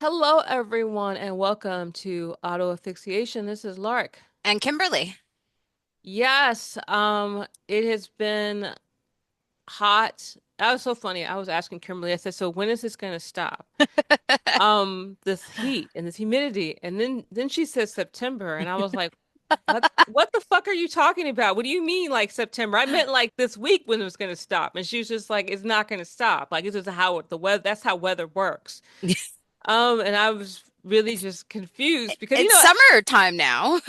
Hello, everyone, and welcome to Auto Asphyxiation. This is Lark. And Kimberly. Yes, it has been hot. That was so funny. I was asking Kimberly, I said, so when is this going to stop? This heat and this humidity. And then she said September, and I was like, what the fuck are you talking about? What do you mean like September? I meant like this week when it was going to stop. And she was just like, it's not going to stop. Like this is how the weather, that's how weather works. And I was really just confused because It's summertime now.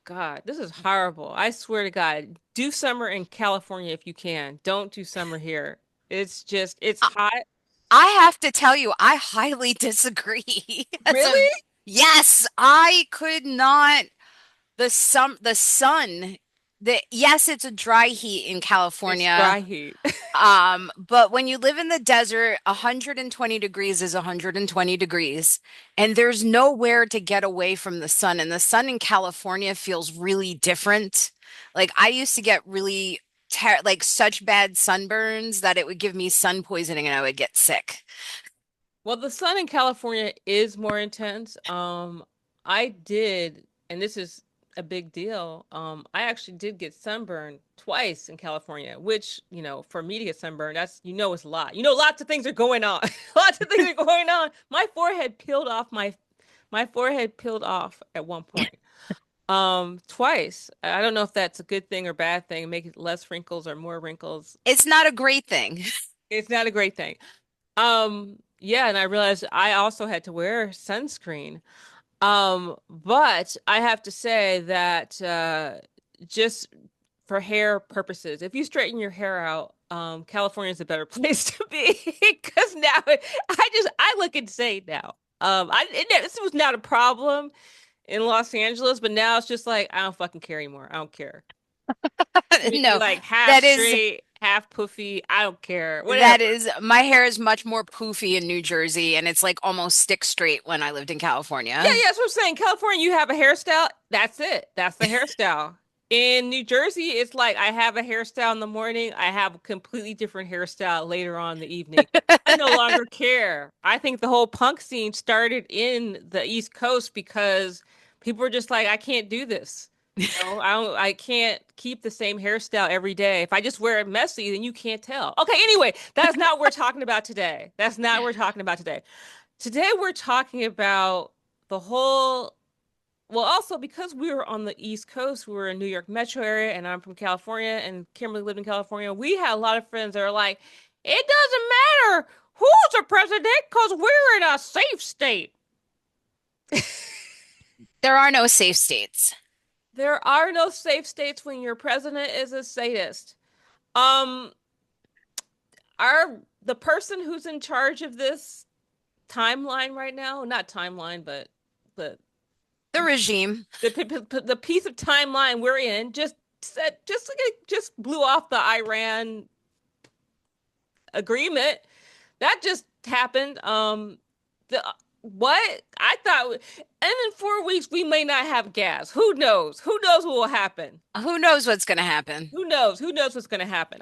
God, this is horrible. I swear to God, do summer in California if you can. Don't do summer here. It's I hot. I have to tell you, I highly disagree. Really? Yes, I could not. The sun, yes, it's a dry heat in It's California. dry heat. But when you live in the desert, 120 degrees is 120 degrees, and there's nowhere to get away from the sun. And the sun in California feels really different. Like I used to get really ter like such bad sunburns that it would give me sun poisoning and I would get sick. Well, the sun in California is more intense. I did, and this is a big deal. I actually did get sunburned twice in California, which, for me to get sunburned, it's a lot. Lots of things are going on. Lots of things are going on. My forehead peeled off at one point. Twice. I don't know if that's a good thing or bad thing, make it less wrinkles or more wrinkles. It's not a great thing. It's not a great thing. Yeah, and I realized I also had to wear sunscreen. But I have to say that just for hair purposes, if you straighten your hair out, California is a better place to be because now I look insane now. This was not a problem in Los Angeles, but now it's just like I don't fucking care anymore. I don't care. You make me No, like half that is straight, half poofy. I don't care. that Whatever. is my hair is much more poofy in New Jersey and it's like almost stick straight when I lived in Yeah, California. yeah, that's what I'm saying. California, you have a hairstyle. That's it. That's the hairstyle. In New Jersey, it's like I have a hairstyle in the morning. I have a completely different hairstyle later on in the evening. I no longer care. I think the whole punk scene started in the East Coast because people were just like, I can't do this. I can't keep the same hairstyle every day. If I just wear it messy, then you can't tell. Okay, anyway, that's not what we're talking about today. That's not what we're talking about today. Today we're talking about the whole, well, also because we were on the East Coast, we were in New York metro area, and I'm from California, and Kimberly lived in California. We had a lot of friends that are like, it doesn't matter who's the president because we're in a safe state. There are no safe states. There are no safe states when your president is a sadist. Um, are the person who's in charge of this timeline right now, not timeline, but the The regime. the piece of timeline we're in just blew off the Iran agreement. That just happened. The what I thought, and in 4 weeks we may not have gas. Who knows? Who knows what will happen? Who knows what's going to happen? Who knows? Who knows what's going to happen?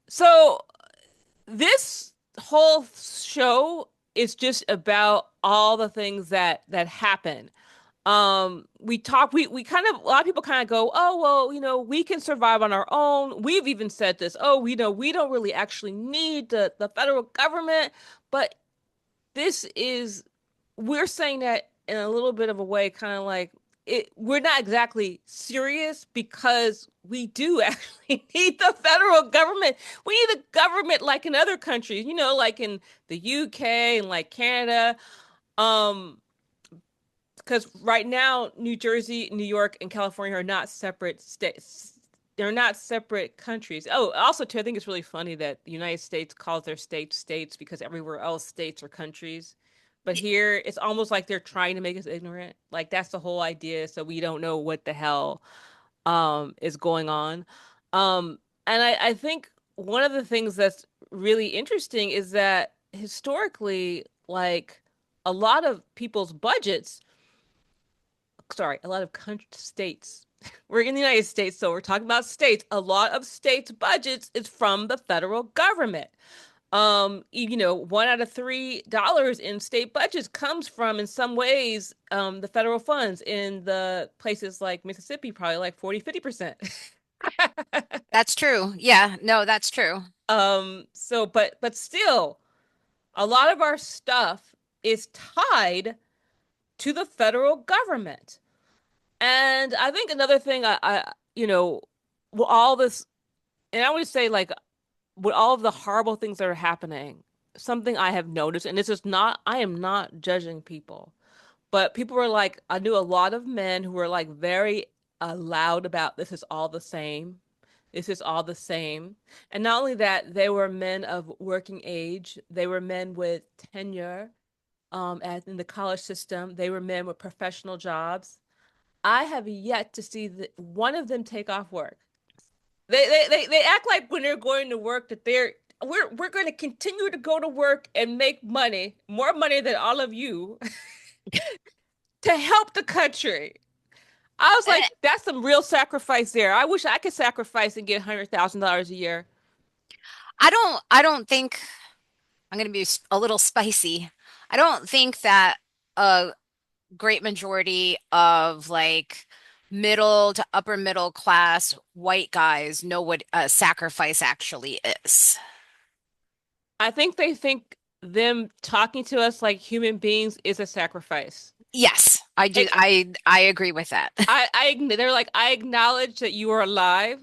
So this whole show is just about all the things that happen. We kind of, a lot of people kind of go, oh, well, we can survive on our own. We've even said this, oh, we don't really actually need the federal government. But this is, we're saying that in a little bit of a way, kind of like we're not exactly serious because we do actually need the federal government. We need the government like in other countries, like in the UK and like Canada. Um, because right now, New Jersey, New York, and California are not separate states. They're not separate countries. Oh, also, too, I think it's really funny that the United States calls their states states because everywhere else states are countries. But here, it's almost like they're trying to make us ignorant. Like that's the whole idea, so we don't know what the hell is going on. And I think one of the things that's really interesting is that historically, like a lot of people's budgets a lot of states. We're in the United States, so we're talking about states. A lot of states' budgets is from the federal government. one out of $3 in state budgets comes from, in some ways, the federal funds. In the places like Mississippi, probably like 40, 50%. That's true. Yeah, no, that's true. But still, a lot of our stuff is tied to the federal government. And I think another thing with all this, and I would say, like, with all of the horrible things that are happening, something I have noticed, and this is not, I am not judging people, but people were like, I knew a lot of men who were like very loud about this is all the same. This is all the same. And not only that, they were men of working age. They were men with tenure in the college system. They were men with professional jobs. I have yet to see one of them take off work. They act like when they're going to work that we're going to continue to go to work and make money, more money than all of you, to help the country. I was like, Eh, that's some real sacrifice there. I wish I could sacrifice and get $100,000 a year. I don't think I'm going to be a little spicy. I don't think that a great majority of like middle to upper middle class white guys know what a sacrifice actually is. I think they think them talking to us like human beings is a sacrifice. Yes, I do. It, I agree with that. they're like, I acknowledge that you are alive.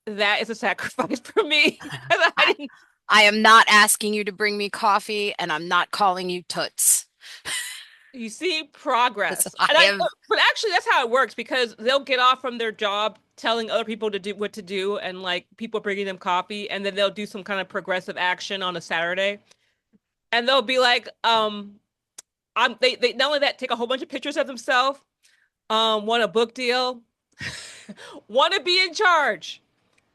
That is a sacrifice for me because I I didn't. I am not asking you to bring me coffee and I'm not calling you toots. You see Because progress, I and have but actually, that's how it works because they'll get off from their job telling other people to do what to do, and like people bringing them coffee, and then they'll do some kind of progressive action on a Saturday, and they'll be like, they not only that, take a whole bunch of pictures of themselves, want a book deal, want to be in charge.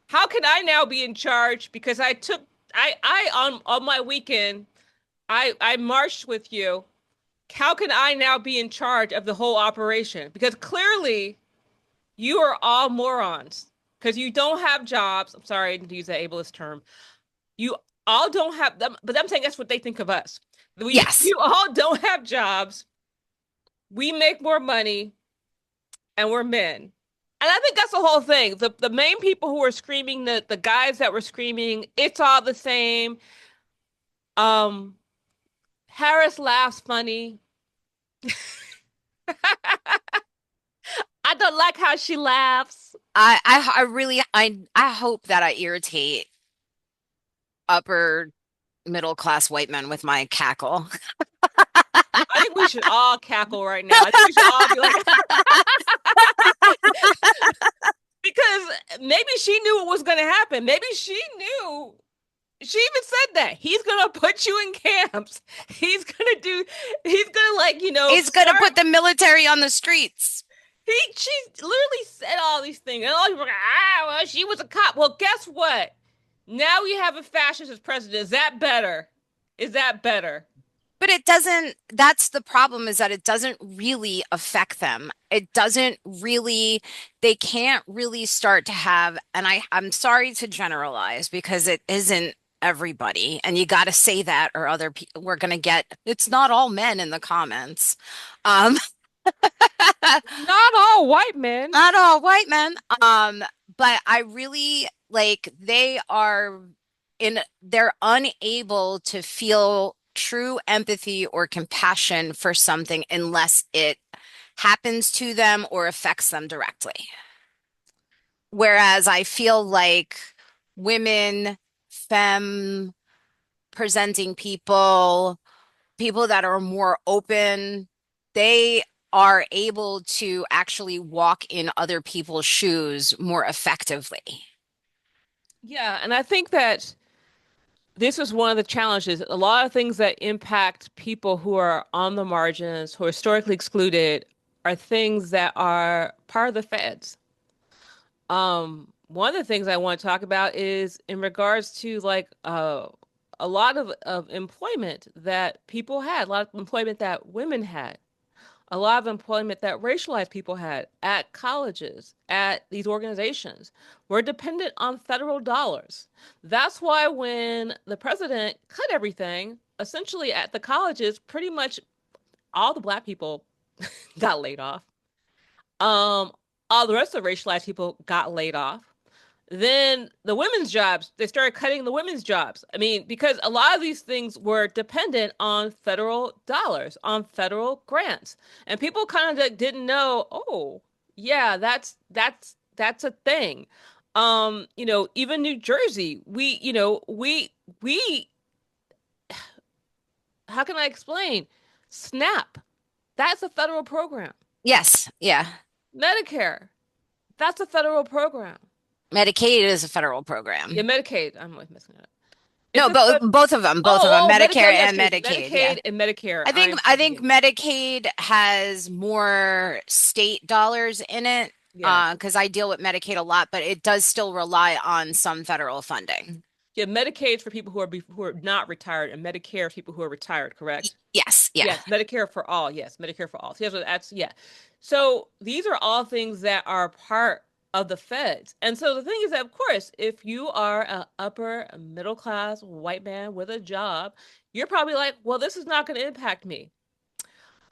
How can I now be in charge because I on my weekend I marched with you. How can I now be in charge of the whole operation? Because clearly you are all morons because you don't have jobs. I'm sorry to use that ableist term. You all don't have them, but I'm saying that's what they think of us. yes. You all don't have jobs. We make more money and we're men. And I think that's the whole thing. The main people who were screaming, the guys that were screaming, it's all the same. Um, Harris laughs funny. I don't like how she laughs. I really I hope that I irritate upper middle class white men with my cackle. I think we should all cackle right now. I think we should all be like, because maybe she knew what was going to happen. Maybe she knew. She even said that he's going to put you in camps. He's going to, like, He's gonna start. put the military on the streets. She literally said all these things. And all people were like, well, she was a cop. Well, guess what? Now we have a fascist as president. Is that better? Is that better? But it doesn't, that's the problem is that it doesn't really affect them. It doesn't really, they can't really start to have, and I'm sorry to generalize because it isn't everybody. And you got to say that or other people, we're going to get, it's not all men in the comments. Um, Not all white men. Not all white men. But I really like they're unable to feel true empathy or compassion for something unless it happens to them or affects them directly. Whereas I feel like women, femme presenting people, people that are more open, they are able to actually walk in other people's shoes more effectively. Yeah, and I think that this is one of the challenges. A lot of things that impact people who are on the margins, who are historically excluded, are things that are part of the feds. One of the things I want to talk about is in regards to like a lot of employment that people had, a lot of employment that women had. a lot of employment that racialized people had at colleges, at these organizations, were dependent on federal dollars. That's why when the president cut everything, essentially at the colleges, pretty much all the black people got laid off. Um, all the rest of the racialized people got laid off. Then the women's jobs, they started cutting the women's jobs. I mean, because a lot of these things were dependent on federal dollars, on federal grants. And people kind of didn't know, oh, yeah, that's a thing. Even New Jersey, we how can I explain? SNAP, that's a federal program. Yes, yeah. Medicare, that's a federal program. Medicaid is a federal Yeah, program. Medicaid, I'm always messing it up. It's No, a both of them, Medicare Yes, and yes, Medicaid. Yeah. Medicaid and Medicare. I think I'm I think forgetting. Medicaid has more state dollars in it, Yeah, because I deal with Medicaid a lot, but it does still rely on some federal funding. yeah. Medicaid's for people who are not retired, and Medicare is people who are retired. Correct? Yes, yeah. Yes, Medicare for all. Yes, Medicare for all. So, yes, that's yeah. So these are all things that are part of the feds. And so the thing is that, of course, if you are an upper middle class white man with a job, you're probably like, well, this is not going to impact me.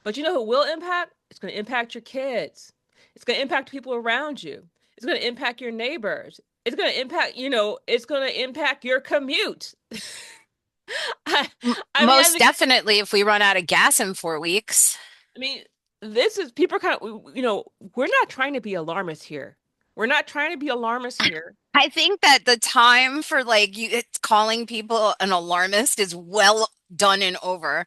But you know who will impact? It's going to impact your kids. It's going to impact people around you. It's going to impact your neighbors. It's going to impact, it's going to impact your commute. I, I mean, I Most think, definitely if we run out of gas in 4 weeks. I mean, this is people are kind of, we're not trying to be alarmists here. We're not trying to be alarmists here. I think that the time for like you it's calling people an alarmist is well done and over.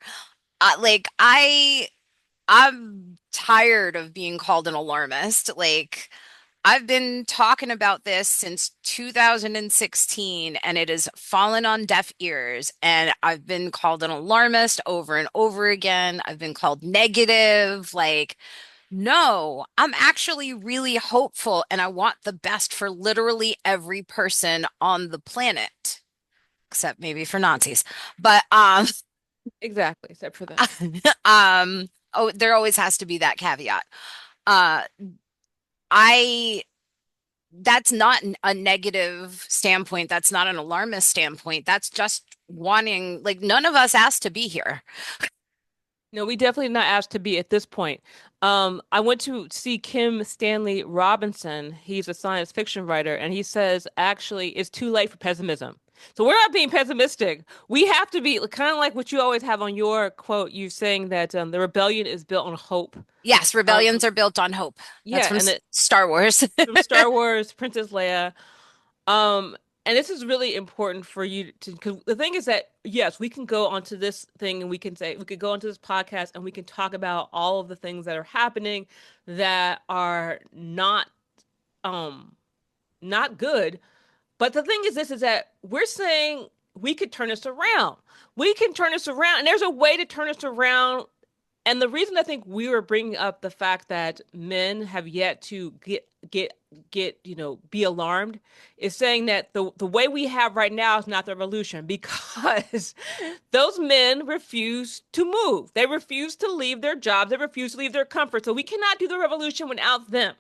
I'm tired of being called an alarmist. Like, I've been talking about this since 2016 and it has fallen on deaf ears. And I've been called an alarmist over and over again. I've been called negative. Like, no, I'm actually really hopeful and I want the best for literally every person on the planet, except maybe for Nazis. But Exactly, except for them. oh, there always has to be that caveat. Uh, I that's not a negative standpoint. That's not an alarmist standpoint. That's just wanting, like, none of us asked to be here. No, we definitely not asked to be at this point. I went to see Kim Stanley Robinson. He's a science fiction writer, and he says actually it's too late for pessimism. So we're not being pessimistic. We have to be kind of like what you always have on your quote. You saying that the rebellion is built on hope. Yes, Um, rebellions are built on hope. That's yeah, from and it Star Wars. from Star Wars, Princess Leia. Um, and this is really important for you to, because the thing is that, yes, we can go onto this thing and we could go onto this podcast and we can talk about all of the things that are happening that are um, not good. But the thing is this is that we're saying we could turn this around. We can turn this around, and there's a way to turn this around. And the reason I think we were bringing up the fact that men have yet to be alarmed is saying that the way we have right now is not the revolution because those men refuse to move. They refuse to leave their jobs. They refuse to leave their comfort. So we cannot do the revolution without them.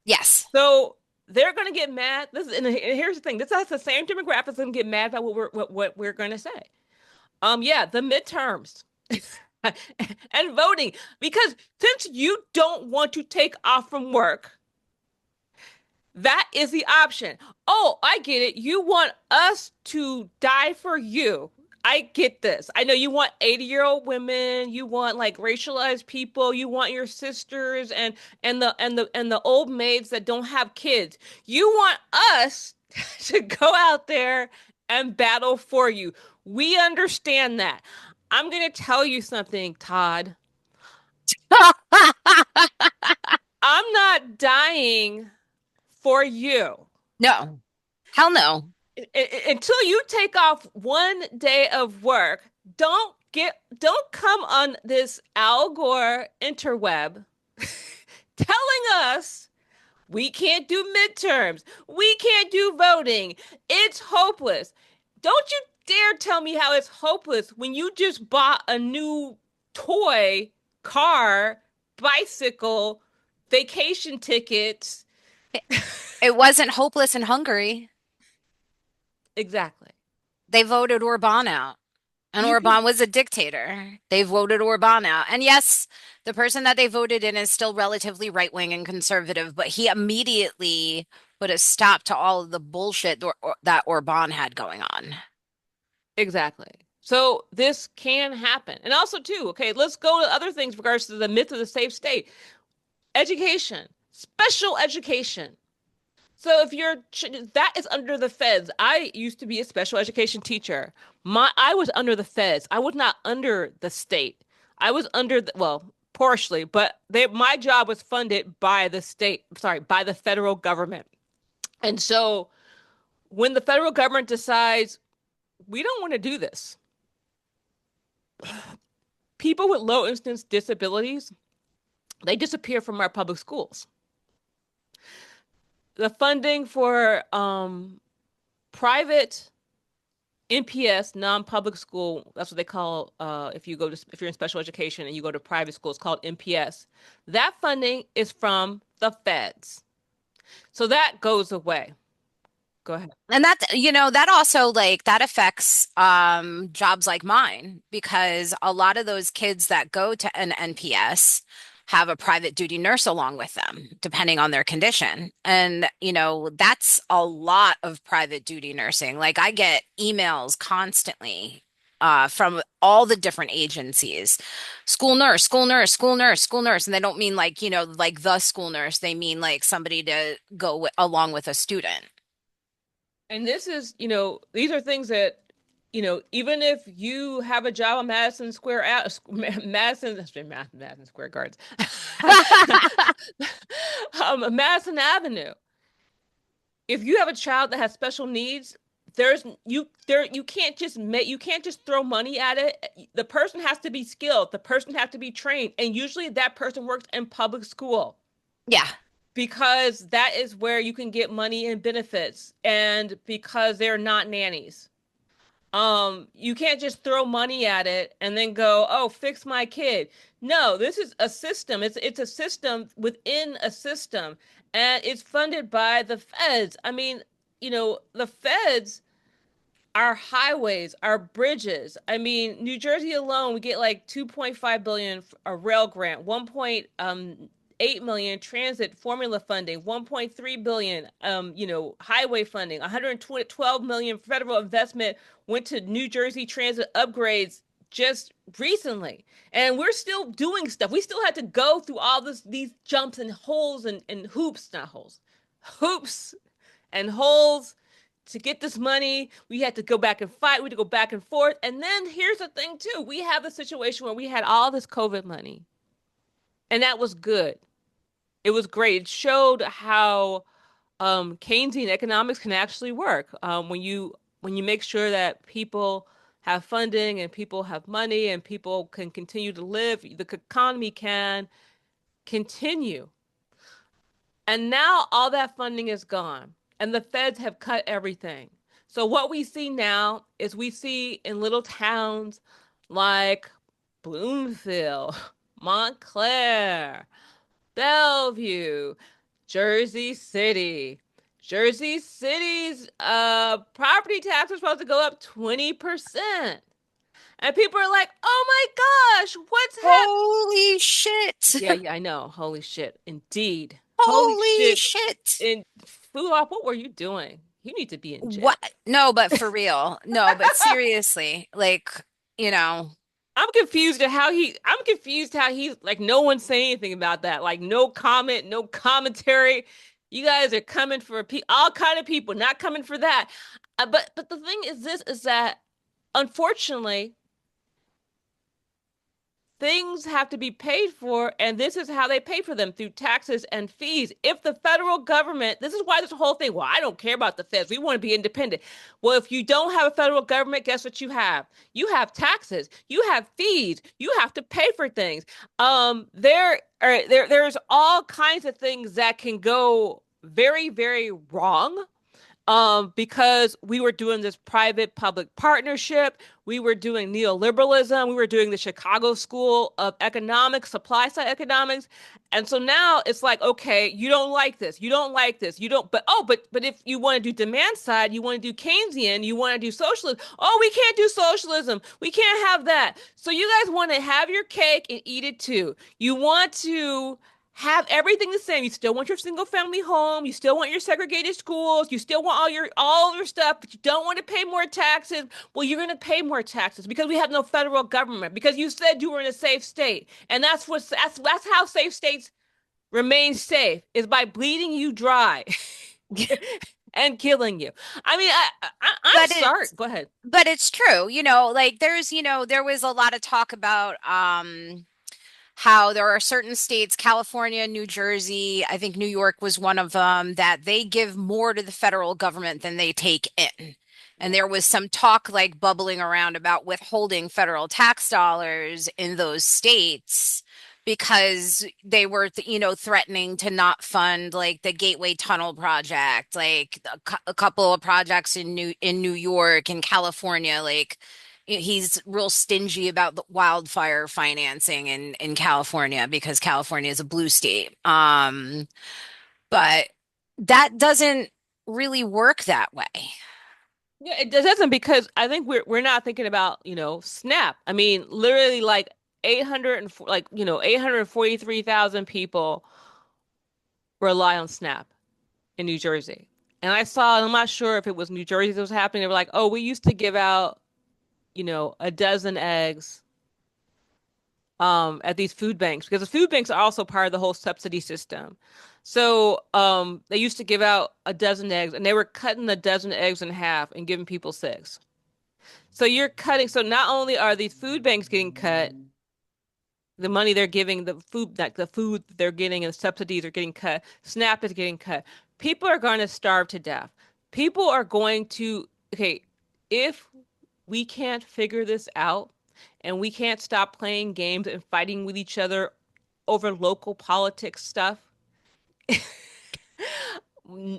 Yes. So they're going to get mad. And here's the thing: this is the same demographic that's going to get mad about what we're going to say. Yeah, the midterms and voting because since you don't want to take off from work, that is the option. Oh, I get it. You want us to die for you. I get this. I know you want 80-year-old women, you want like racialized people, you want your sisters and the old maids that don't have kids. You want us to go out there and battle for you. We understand that. I'm going to tell you something, Todd. I'm not dying for you. No. Hell no. Until you take off one day of work, don't come on this Al Gore interweb telling us we can't do midterms, we can't do voting, it's hopeless. Don't you dare tell me how it's hopeless when you just bought a new toy car bicycle, vacation tickets. It, it wasn't hopeless in Hungary. Exactly. They voted Orban out. And You can Orban was a dictator. They voted Orban out. And yes, the person that they voted in is still relatively right wing and conservative, but he immediately put a stop to all of the bullshit that Orban had going on. exactly. So this can happen. And also too, okay, let's go to other things regards to the myth of the safe state. Education, special education. So if you're that is under the feds. I used to be a special education teacher. I was under the feds. I was not under the state. I was under the, well, partially, but my job was funded by the state, sorry, by the federal government. And so when the federal government decides we don't want to do this, people with low instance disabilities, they disappear from our public schools. The funding for private NPS, non-public school, that's what they call if you're in special education and you go to private school, it's called NPS. That funding is from the feds. So that goes away. Go ahead. And that, that also like that affects jobs like mine because a lot of those kids that go to an NPS have a private duty nurse along with them, depending on their condition. And, that's a lot of private duty nursing. Like I get emails constantly from all the different agencies. School nurse, school nurse, school nurse, school nurse. And they don't mean like, like the school nurse. They mean like somebody to go along with a student. And this is, these are things that, even if you have a job on Madison Square, Madison Square Gardens, Madison Avenue. If you have a child that has special needs, you can't just throw money at it. The person has to be skilled. The person has to be trained, and usually that person works in public school Yeah. because that is where you can get money and benefits, and because they're not nannies. You can't just throw money at it and then go, "Oh, fix my kid." No, this is a system. It's a system within a system, and it's funded by the feds. I mean, the feds, our highways, our bridges. I mean, New Jersey alone, we get like 2.5 billion a rail grant, 1.8 million transit formula funding, 1.3 billion highway funding, 112 million federal investment went to New Jersey transit upgrades just recently. And we're still doing stuff. We still had to go through all these jumps and holes and hoops, not holes. Hoops and holes to get this money. We had to go back and fight. We had to go back and forth. And then here's the thing, too. We have the situation where we had all this COVID money, and that was good. It was great. It showed how Keynesian economics can actually work. When you make sure that people have funding and people have money and people can continue to live, the economy can continue. And now all that funding is gone, and the feds have cut everything. So what we see now is we see in little towns like Bloomfield, Montclair, Bellevue, Jersey City. Jersey City's property tax is supposed to go up 20%. And people are like, "Oh my gosh, what's happening?" Holy shit. Yeah, yeah, I know. Holy shit. Indeed. Holy Holy shit. shit. And Fulop, what were you doing? You need to be in jail. What? No, but for real. No, but seriously, like, you know, I'm confused how he's like no one's saying anything about that. Like no comment, no commentary. You guys are coming for all kind of people, not coming for that. But the thing is this is that unfortunately things have to be paid for, and this is how they pay for them through taxes and fees. If the federal government, this is why this whole thing, well, I don't care about the feds. We want to be independent. Well, if you don't have a federal government, guess what you have? You have taxes, you have fees, you have to pay for things. There's all kinds of things that can go very, very wrong Because we were doing this private public partnership, we were doing neoliberalism, we were doing the Chicago School of Economics, supply side economics. And so now it's like, okay, you don't like this, you don't like this, you don't, but oh, but if you want to do demand side, you want to do Keynesian, you want to do socialism. Oh, we can't do socialism. We can't have that. So you guys want to have your cake and eat it too. You want to have everything the same. You still want your single family home, you still want your segregated schools, you still want all your stuff, but you don't want to pay more taxes. Well, you're going to pay more taxes because we have no federal government because you said you were in a safe state. And that's how safe states remain safe is by bleeding you dry and killing you. I mean, I'm But sorry. it's Go ahead. but it's true, like there was a lot of talk about how there are certain states, California, New Jersey, I think New York was one of them, that they give more to the federal government than they take in. And there was some talk like bubbling around about withholding federal tax dollars in those states because they were, threatening to not fund like the Gateway Tunnel project, like a couple of projects in New York and California, like he's real stingy about the wildfire financing in California because California is a blue state. But that doesn't really work that way. Yeah, it doesn't because I think we're not thinking about, SNAP. I mean, literally like 800 and like, 843,000 people rely on SNAP in New Jersey. And I saw, and I'm not sure if it was New Jersey that was happening. They were like, "Oh, we used to give out, a dozen eggs at these food banks because the food banks are also part of the whole subsidy system." So, they used to give out a dozen eggs and they were cutting the dozen eggs in half and giving people six. So you're cutting. So not only are these food banks getting cut, the money they're giving, the food they're getting and the subsidies are getting cut. SNAP is getting cut. People are going to starve to death. People are going to, okay, if we can't figure this out and we can't stop playing games and fighting with each other over local politics stuff,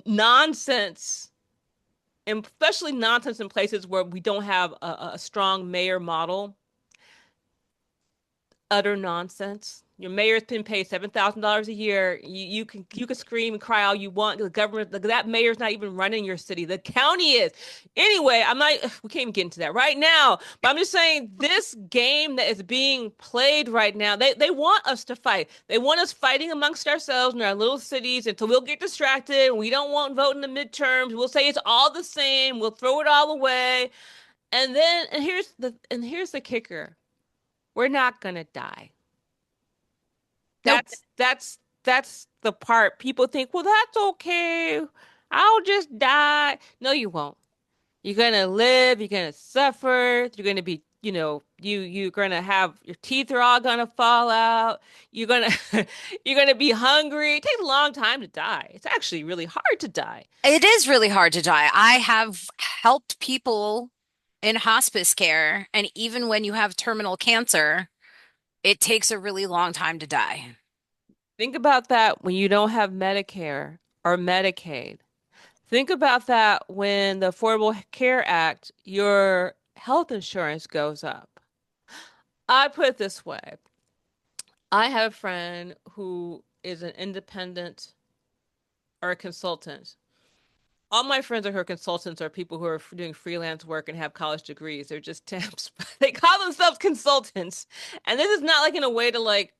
nonsense, and especially nonsense in places where we don't have a strong mayor model, utter nonsense. Your mayor's been paid $7,000 a year. You can scream and cry all you want. The government, that mayor's not even running your city. The county is. Anyway, I'm not. We can't even get into that right now. But I'm just saying this game that is being played right now. They want us to fight. They want us fighting amongst ourselves in our little cities until we'll get distracted. We don't want to vote in the midterms. We'll say it's all the same. We'll throw it all away. And here's the kicker. We're not gonna die. Nope. That's the part people think, well, that's okay. I'll just die. No, you won't. You're gonna live, you're gonna suffer, you're gonna be, you're gonna have your teeth are all gonna fall out. You're gonna you're gonna be hungry. It takes a long time to die. It's actually really hard to die. It is really hard to die. I have helped people in hospice care, and even when you have terminal cancer, it takes a really long time to die. Think about that when you don't have Medicare or Medicaid. Think about that when the Affordable Care Act, your health insurance goes up. I put it this way. I have a friend who is an independent or a consultant. All my friends are her consultants are people who are doing freelance work and have college degrees. They're just temps. They call themselves consultants. And this is not like in a way to like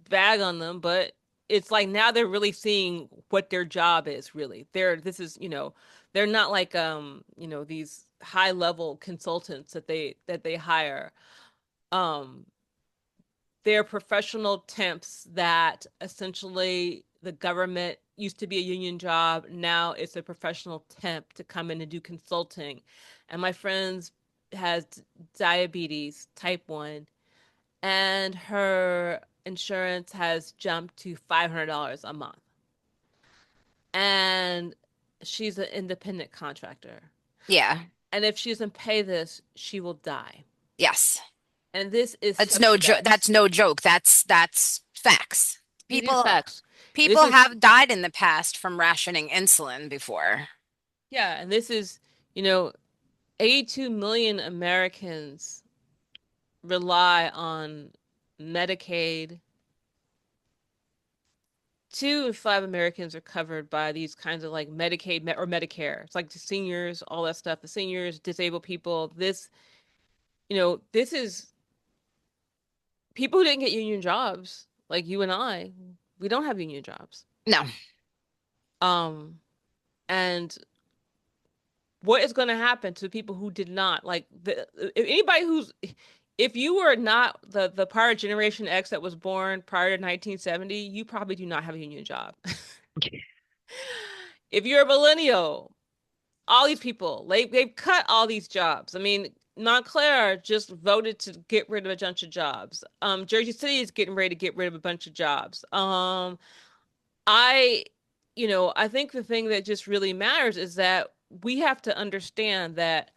bag on them, but it's like now they're really seeing what their job is really. They're not like these high level consultants that they hire. Um they're professional temps that essentially the government used to be a union job. Now it's a professional temp to come in and do consulting. And my friend's has diabetes, type 1, and her insurance has jumped to $500 a month. And she's an independent contractor. Yeah. And if she doesn't pay this, she will die. Yes. And this is That's no joke. That's subsidized. no joke. That's facts. It is People facts. This people is have died in the past from rationing insulin before. Yeah, and this is, you know, 82 million Americans rely on Medicaid. 2 in 5 Americans are covered by these kinds of like Medicaid or Medicare. It's like the seniors, all that stuff. The seniors, disabled people. This is people who didn't get union jobs, like you and I. We don't have union jobs. No. Um, and what is going to happen to people who did not if anybody if you were not the prior generation X that was born prior to 1970, you probably do not have a union job. If you're a millennial, all these people, they've cut all these jobs. I mean, Montclair just voted to get rid of a bunch of jobs. Jersey City is getting ready to get rid of a bunch of jobs. I, I think the thing that just really matters is that we have to understand that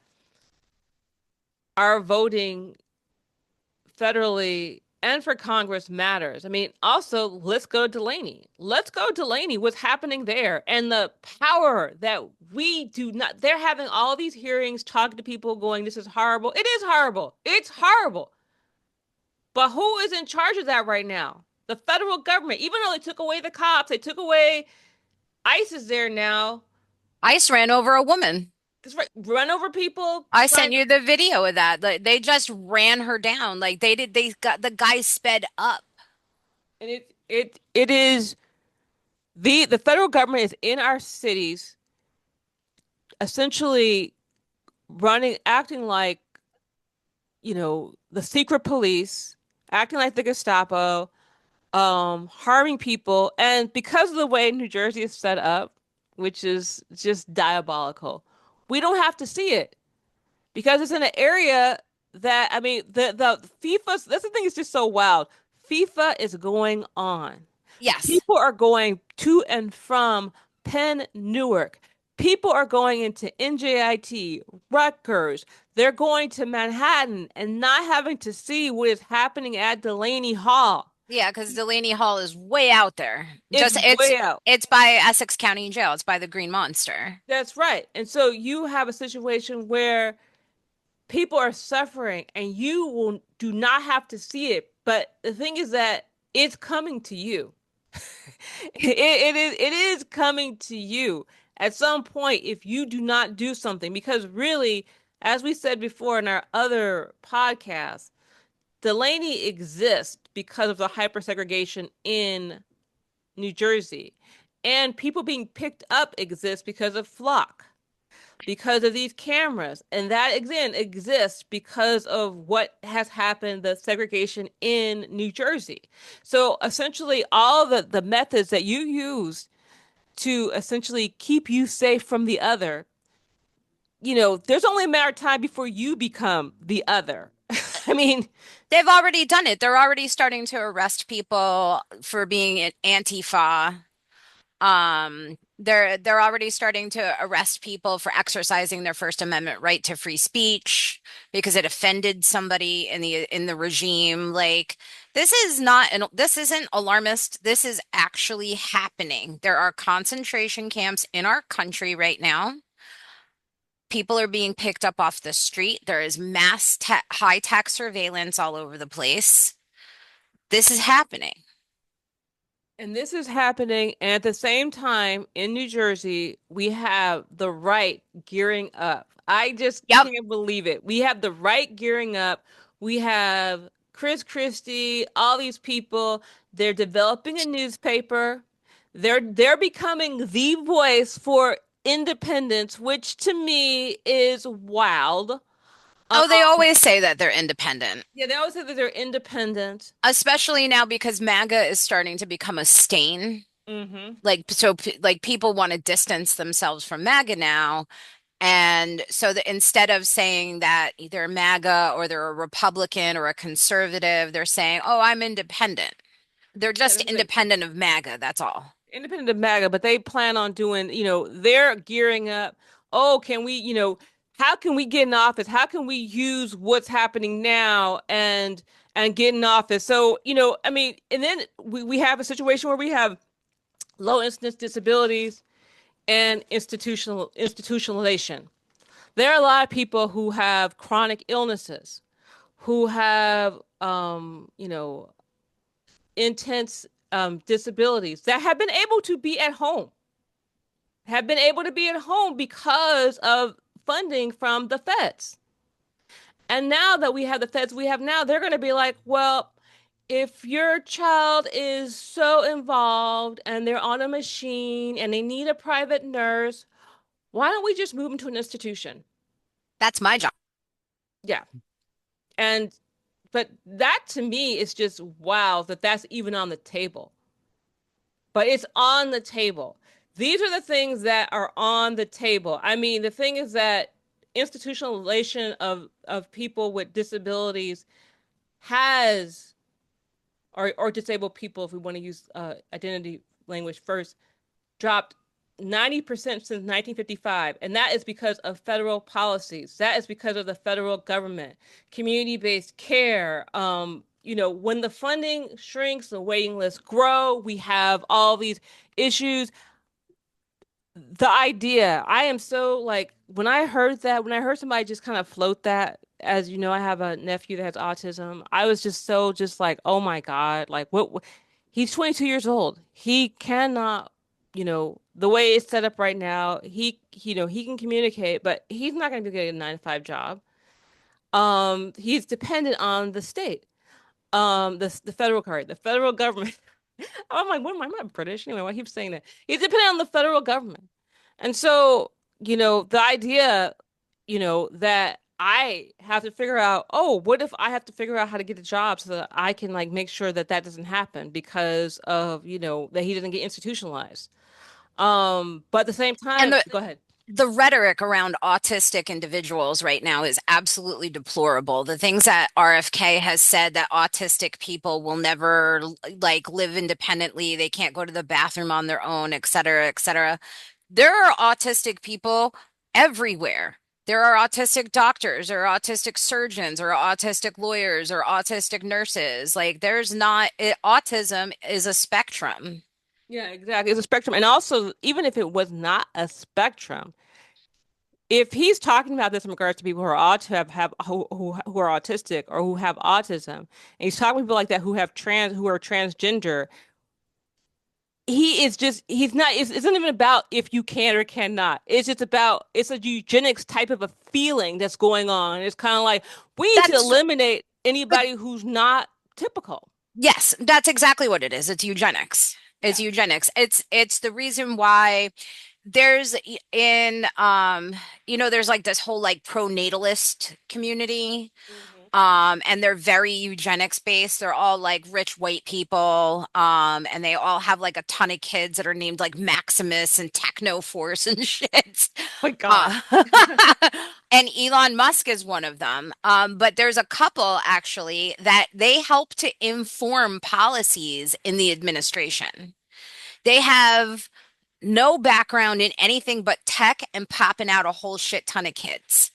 our voting federally and for Congress matters. I mean, also, let's go to Delaney. Let's go to Delaney, what's happening there, and the power that we do not. They're having all these hearings, talking to people, going, this is horrible. It is horrible. It's horrible. But who is in charge of that right now? The federal government. Even though they took away the cops, they took away ICE is there now. ICE ran over a woman. Just run over people, I trying. sent you the video of that. Like, they just ran her down. Like they did, they got the guy sped up. And it is the federal government is in our cities essentially acting like, the secret police, acting like the Gestapo, harming people. And because of the way New Jersey is set up, which is just diabolical, we don't have to see it because it's in an area that, I mean, the FIFA, that's the thing is just so wild. FIFA is going on. Yes. People are going to and from Penn Newark. People are going into NJIT, Rutgers. They're going to Manhattan and not having to see what is happening at Delaney Hall. Yeah, because Delaney Hall is way out there. It's way out. It's by Essex County Jail. It's by the Green Monster. That's right. And so you have a situation where people are suffering and you will do not have to see it. But the thing is that it's coming to you. It is coming to you at some point if you do not do something. Because really, as we said before in our other podcasts, Delaney exists because of the hypersegregation in New Jersey. And people being picked up exists because of Flock, because of these cameras. And that again exists because of what has happened, the segregation in New Jersey. So essentially all the methods that you use to essentially keep you safe from the other, there's only a matter of time before you become the other. I mean, They've already done it. They're already starting to arrest people for being an Antifa. They're already starting to arrest people for exercising their First Amendment right to free speech because it offended somebody in the regime. Like this isn't alarmist. This is actually happening. There are concentration camps in our country right now. People are being picked up off the street. There is high tech surveillance all over the place. This is happening. and this is happening, and at the same time, in New Jersey, we have the right gearing up. I just Yep. can't believe it. We have the right gearing up. We have Chris Christie, all these people. They're developing a newspaper. They're becoming the voice for independence, which to me is wild. Oh, they Um, always say that they're independent. yeah, they always say that they're independent. Especially now because MAGA is starting to become a stain. Hmm. Like people want to distance themselves from MAGA now. And so that instead of saying that they're MAGA or they're a Republican or a conservative, they're saying, "Oh, I'm independent." They're Yeah, just independent of MAGA, that's all. independent of MAGA, but they plan on doing, they're gearing up. Oh, can we, how can we get in office? How can we use what's happening now and get in office? So, I mean, and then we have a situation where we have low incidence disabilities and institutionalization. There are a lot of people who have chronic illnesses, who have intense disabilities that have been able to be at home because of funding from the feds. And now that we have the feds we have now, they're going to be like, well, if your child is so involved and they're on a machine and they need a private nurse, why don't we just move them to an institution? That's my job. Yeah. And, but that to me is just wow that that's even on the table. But it's on the table. These are the things that are on the table. I mean, the thing is that institutionalization of people with disabilities has, or disabled people, if we want to use identity language first, dropped 90% since 1955. And that is because of federal policies. That is because of the federal government, community-based care. When the funding shrinks, the waiting lists grow, we have all these issues. The idea, I am so like, when I heard somebody just kind of float that, as you know, I have a nephew that has autism. I was just so just like, oh my God, like he's 22 years old. He cannot, the way it's set up right now, he can communicate, but he's not going to be getting a 9 to 5 job. He's dependent on the state, the federal government. I'm like, what am I? I'm not British anyway. Why I keep saying that? He's dependent on the federal government. And so, the idea, that I have to figure out, oh, what if I have to figure out how to get a job so that I can like make sure that that doesn't happen because of, that he doesn't get institutionalized. But at the same And time, go ahead. the rhetoric around autistic individuals right now is absolutely deplorable. The things that RFK has said that autistic people will never like live independently, they can't go to the bathroom on their own, et cetera, et cetera. There are autistic people everywhere. There are autistic doctors or autistic surgeons or autistic lawyers or autistic nurses. Like there's not, autism is a spectrum. Yeah, exactly. It's a spectrum. And also, even if it was not a spectrum, if he's talking about this in regards to people who are have who are autistic or who have autism, and he's talking to people like that who are transgender, he's not it's not even about if you can or cannot. It's just about it's a eugenics type of a feeling that's going on. It's kind of like we need to That's, eliminate but anybody who's not typical. yes, that's exactly what it is. It's eugenics. It's Yeah. eugenics. It's the reason why there's in there's like this whole like pronatalist community. Hmm. And they're very eugenics based. They're all like rich white people. And they all have like a ton of kids that are named like Maximus and Techno Force and shit. My God. Uh, and Elon Musk is one of them. But there's a couple actually that they help to inform policies in the administration. They have no background in anything but tech and popping out a whole shit ton of kids.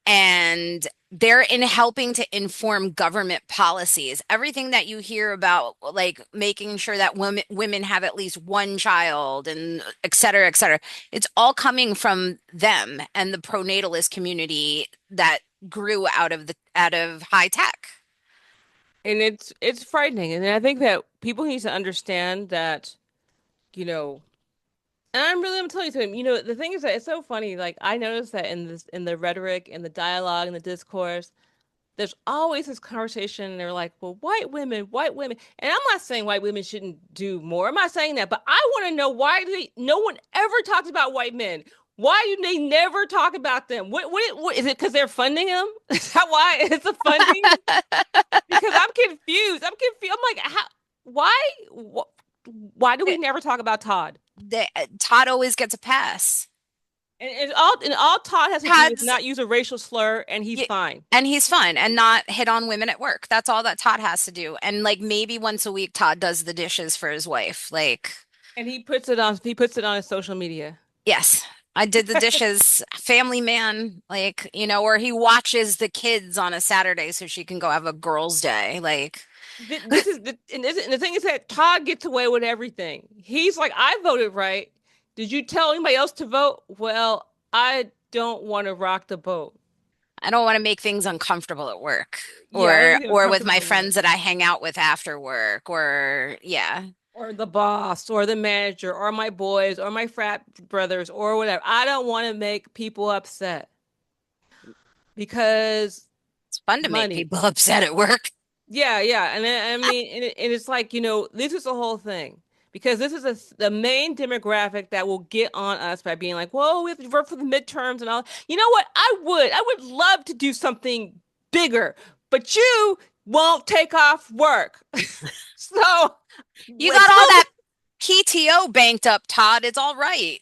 And they're in helping to inform government policies. Everything that you hear about, like making sure that women have at least one child and et cetera, et cetera, it's all coming from them and the pronatalist community that grew out of high tech. And it's frightening. And I think that people need to understand that, you know, and I'm telling you something, the thing is that it's so funny. Like I noticed that in the rhetoric and the dialogue and the discourse, there's always this conversation. And they're like, well, white women. And I'm not saying white women shouldn't do more. I'm not saying that, but I want to know why no one ever talks about white men. Why do they never talk about them? What is it because they're funding them? Is that why it's a funding? Because I'm confused. I'm like, why, why do we never talk about Todd? Todd always gets a pass. And all Todd has to do is Todd's not use a racial slur, and he's Yeah, fine. and he's fun and not hit on women at work. That's all that Todd has to do. And like maybe once a week, Todd does the dishes for his wife. Like, And he puts it on his social media. yes, I did the dishes, family man, like, or he watches the kids on a Saturday so she can go have a girls' day. Like, This is the and the thing is that Todd gets away with everything. He's like, I voted right. Did you tell anybody else to vote? Well, I don't want to rock the boat. I don't want to make things uncomfortable at work Yeah, I don't think or with uncomfortable my at work. friends that I hang out with after work or yeah. Or the boss, or the manager, or my boys, or my frat brothers, or whatever. I don't want to make people upset because It's fun to make money. people upset at work. Yeah, yeah, and I mean, and it's like, this is the whole thing because this is the main demographic that will get on us by being like, "Whoa, we have to vote for the midterms and all." You know what? I would love to do something bigger, but you won't take off work, so You it's got all still that PTO banked up, Todd. It's all right.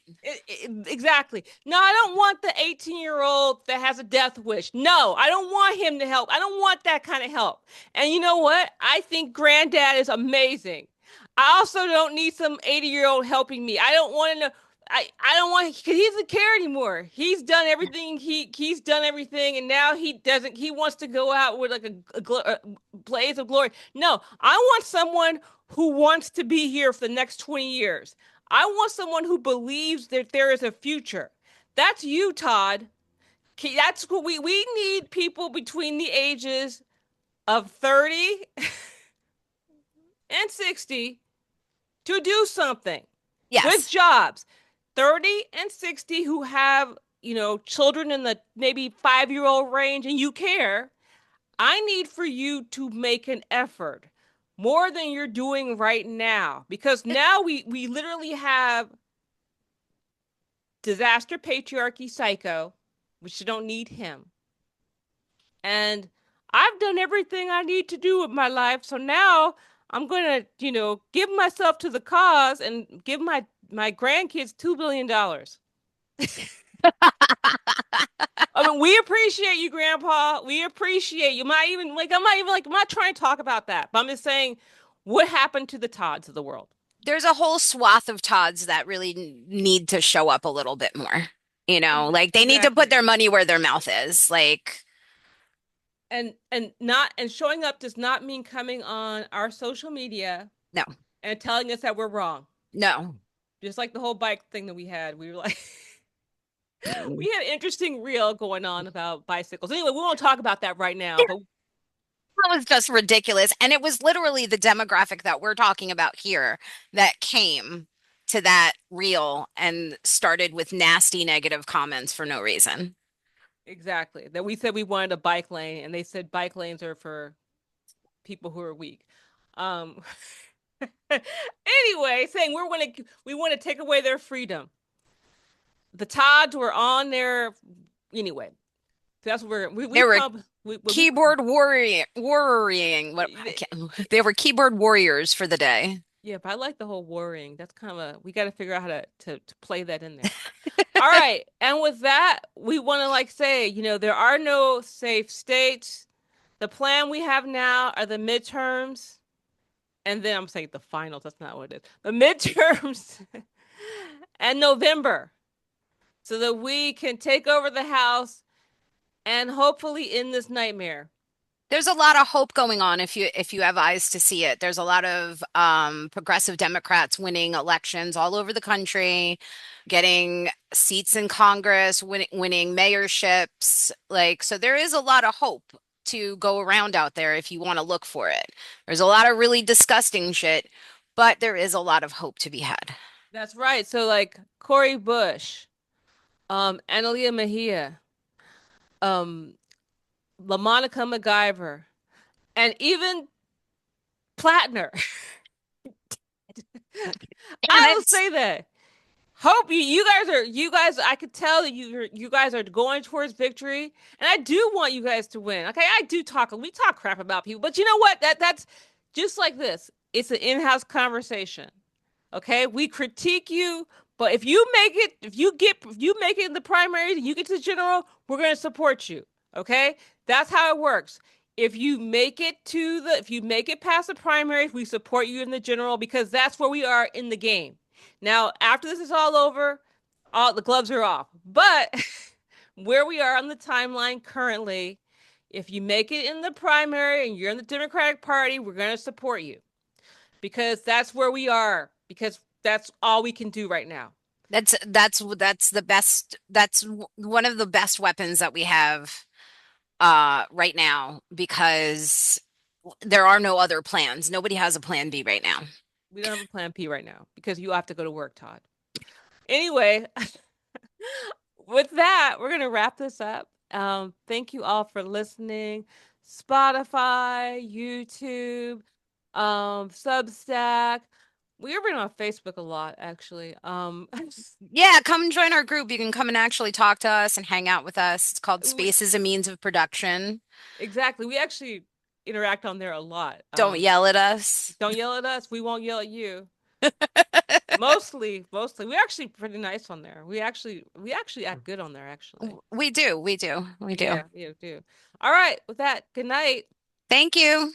exactly. No, I don't want the 18-year-old that has a death wish. No, I don't want him to help. I don't want that kind of help. And you know what? I think granddad is amazing. I also don't need some 80-year-old helping me. I don't want to know. I don't want because he doesn't care anymore. He's done everything. He's done everything, and now he doesn't. He wants to go out with like a blaze of glory. No, I want someone who wants to be here for the next 20 years. I want someone who believes that there is a future. That's you, Todd. That's what we need people between the ages of 30 and 60 to do something with Yes. jobs. 30 and 60 who have, children in the maybe 5-year-old range and you care. I need for you to make an effort more than you're doing right now because now we literally have disaster patriarchy psycho, which you don't need him. And I've done everything I need to do with my life. So now I'm going to, give myself to the cause and give my grandkids $2 billion. I mean, we appreciate you, Grandpa. We appreciate you. I'm not trying to talk about that, but I'm just saying what happened to the Todds of the world. There's a whole swath of Todds that really need to show up a little bit more. Like they need to put Exactly. their money where their mouth is. Like, And showing up does not mean coming on our social media no, and telling us that we're wrong. no. Just like the whole bike thing that we had. We were like we Mm. had an interesting reel going on about bicycles. Anyway, we won't talk about that right now, but That was just ridiculous. And it was literally the demographic that we're talking about here that came to that reel and started with nasty negative comments for no reason. exactly. That we said we wanted a bike lane and they said bike lanes are for people who are weak. Um anyway, saying we want to take away their freedom. The Todds were on their anyway. That's what They we've were come we keyboard worrying. What I can't, they were keyboard warriors for the day. yeah, but I like the whole worrying. That's kind of we got to figure out how to play that in there. All right. And with that, we want to say, there are no safe states. The plan we have now are the midterms. And then I'm saying the finals. That's not what it is. The midterms and November so that we can take over the House and hopefully end this nightmare. There's a lot of hope going on if you have eyes to see it. There's a lot of progressive Democrats winning elections all over the country, getting seats in Congress, winning mayorships. Like, so there is a lot of hope to go around out there if you want to look for it. There's a lot of really disgusting shit, but there is a lot of hope to be had. That's right. So Cori Bush, Analia Mejia, um, LaMonica MacGyver, and even Plattner. Damn I will it. say that. Hope you guys I could tell that you guys are going towards victory and I do want you guys to win. Okay, we talk crap about people, but you know what? That's just like this. It's an in-house conversation. Okay, we critique you, but if you make it in the primaries and you get to the general, we're going to support you. Okay, that's how it works. If you make it past the primaries, we support you in the general because that's where we are in the game. Now, after this is all over, all the gloves are off. But where we are on the timeline currently, if you make it in the primary and you're in the Democratic Party, we're going to support you because that's where we are because that's all we can do right now. That's the best. One of the best weapons that we have right now because there are no other plans. Nobody has a plan B right now. We don't have a plan P right now because you have to go to work, Todd. Anyway, with that, we're gonna wrap this up. Thank you all for listening. Spotify, YouTube, Substack. We've been on Facebook a lot, actually. Yeah, come join our group. You can come and actually talk to us and hang out with us. It's called we Space is a Means of Production. exactly. We actually interact on there a lot. Don't yell at us. Don't yell at us. We won't yell at you. Mostly. We're actually pretty nice on there. We actually act good on there, actually. We do. We do. We do. Yeah, you do. All right. With that, good night. Thank you.